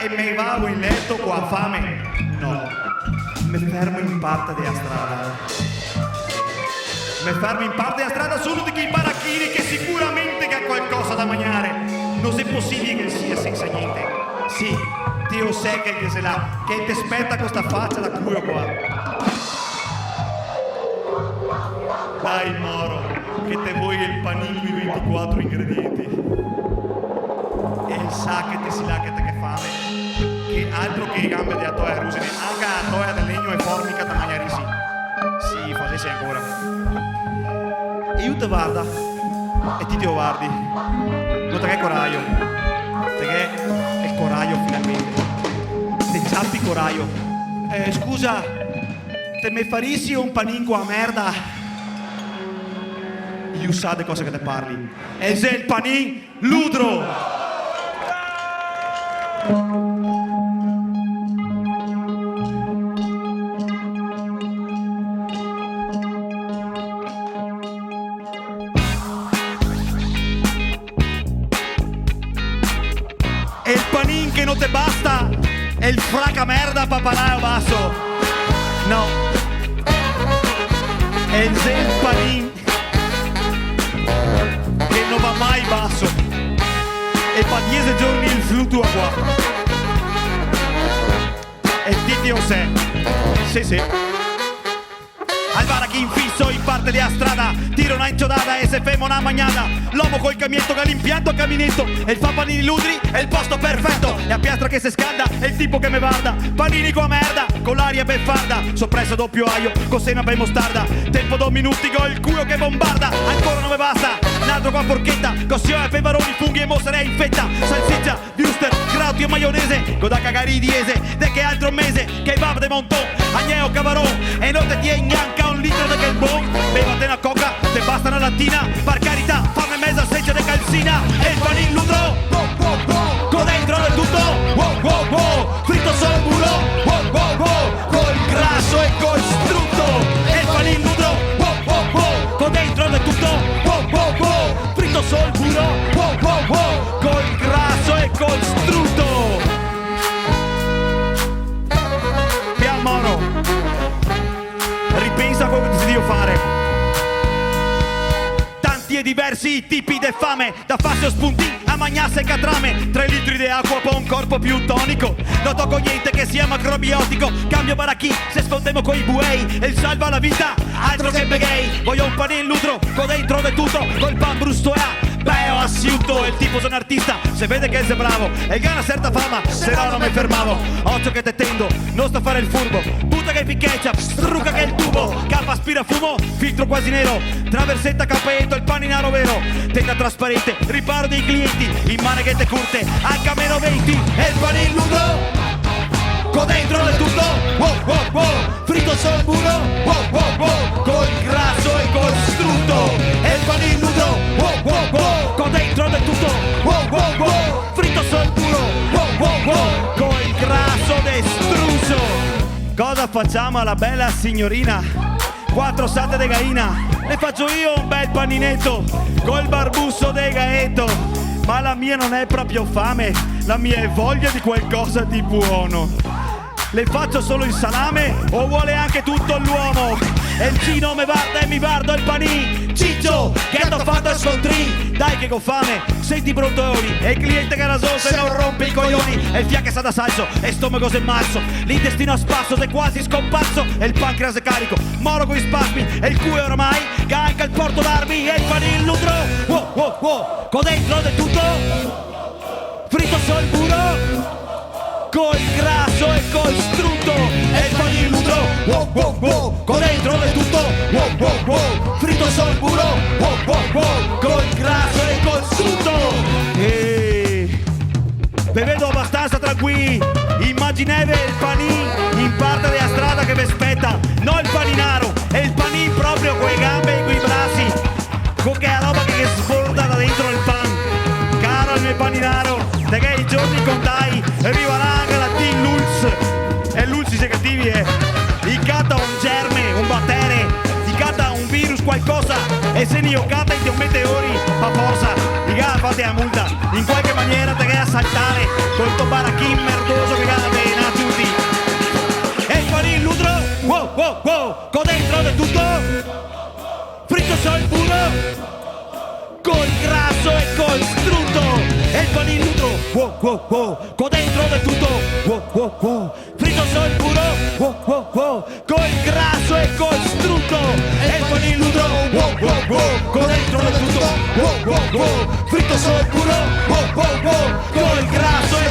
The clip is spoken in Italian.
e me vado in letto con la fame. No, mi fermo in parte della strada. Mi fermo in parte della strada solo di quei baracchini che sicuramente che ha qualcosa da mangiare. Non è possibile che sia senza niente. Sì, Dio sa che se là, che ti aspetta questa faccia da culo qua. Dai Moro, che te vuoi il panino con i 24 ingredienti. E il sa che te si là che te che fame. Che altro che i gambe di atoia rusine, anche la toia del legno e formica da mangiare sì. Sì, facessi ancora. E io te guarda, e ti guardi. Non te che coraggio. Te che è il coraggio finalmente. Te ciappi coraggio. Scusa, te me farissi un paninco a merda? Io sa di cosa che te parli. E se il panin ludro! E il panin che non te basta! E il fraca merda papalaio basso! No! E il panin che non va mai basso e fa 10 giorni il fluttua qua e Titio se sì al barachin fisso in parte della strada tira una inciodata e se ferma una magnata l'uomo col camietto che l'impianto a caminetto e il fa panini ludri è il posto perfetto e a piastra che si scalda è il tipo che me guarda panini con merda con l'aria beffarda soppressa doppio aglio con sena per mostarda tempo 2 minuti con il culo che bombarda ancora non me basta un altro qua porchetta cossione peperoni funghi e mozzarella in fetta salsiccia wuster krauti e maionese con da cagare i diese de che altro mese che va de montón agneo cavarò e non te tieni neanche un litro di carbon bevate una coca te basta una lattina per carità fammi mezza seccia di calzina e il panin ludro con dentro del tutto fritto solo bulo col grasso e col strutto e il panin ludro con dentro del tutto fritto solo bulo col grasso e col strutto Piamoro ripensa a quello che ti devo fare tanti e diversi tipi di fame da farsi spunti a magnasse e catrame 3 litri di acqua per un corpo più tonico non tocco niente che sia macrobiotico cambio baracchi se sfondemo coi buei e il salva la vita altro che begay voglio un panin lutro con dentro del tutto col pan brustoia beh ho asciutto il tipo sono artista se vede che sei bravo e gana certa fama se no non mi fermavo occhio che te tendo non sto a fare il furbo butta che il ketchup struca che il tubo capa aspira fumo filtro quasi nero traversetta cappetto il paninaro vero tenda trasparente riparo dei clienti in maneghette curte anche a meno 20 e il panin lungo con dentro del tutto fritto sul muro col grasso e col strutto e il panin nudo con dentro del tutto fritto sul muro col grasso destruso cosa facciamo alla bella signorina 4 sate de gaina le faccio io un bel paninetto col barbusso de gaetto ma la mia non è proprio fame la mia è voglia di qualcosa di buono le faccio solo il salame o vuole anche tutto l'uomo? E il Cino me guarda e mi guarda il panin Ciccio, che hanno fatto a scontri? Dai che ho fame, senti brontoli e il cliente che raso se non rompe i coglioni e il fiacca sa da salso e stomaco se marzo l'intestino a spasso se quasi scomparso e il pancreas è carico moro con i spasmi e il cuore oramai che anche il porto d'armi e il panin lutro con dentro del tutto fritto sul muro col grasso e col strutto e il panin lutro con dentro del tutto fritto sul muro col grasso e col strutto e ve vedo abbastanza tranquilli immaginate il panin in parte della strada che vi aspetta non il paninaro è il panin proprio con le gambe e con i bracci con che è la roba che sborda da dentro il pan caro il mio paninaro da che i giorni contai arriverà anche la team Lulz e Lulz si cattivi gli cata un germe, un battere gli cata un virus qualcosa e se ne cata in un meteori fa forza gli fate la multa in qualche maniera te che a saltare col tuo barachin merdoso col grasso e col strutto e il paniludro, wow wow wow, con dentro del tutto, wow wow wow, fritto sul puro, wow wow wow, col grasso e col strutto e il paniludro, wow wow wow, con dentro del tutto, wow wow wow, fritto sul puro, wow wow wow, col grasso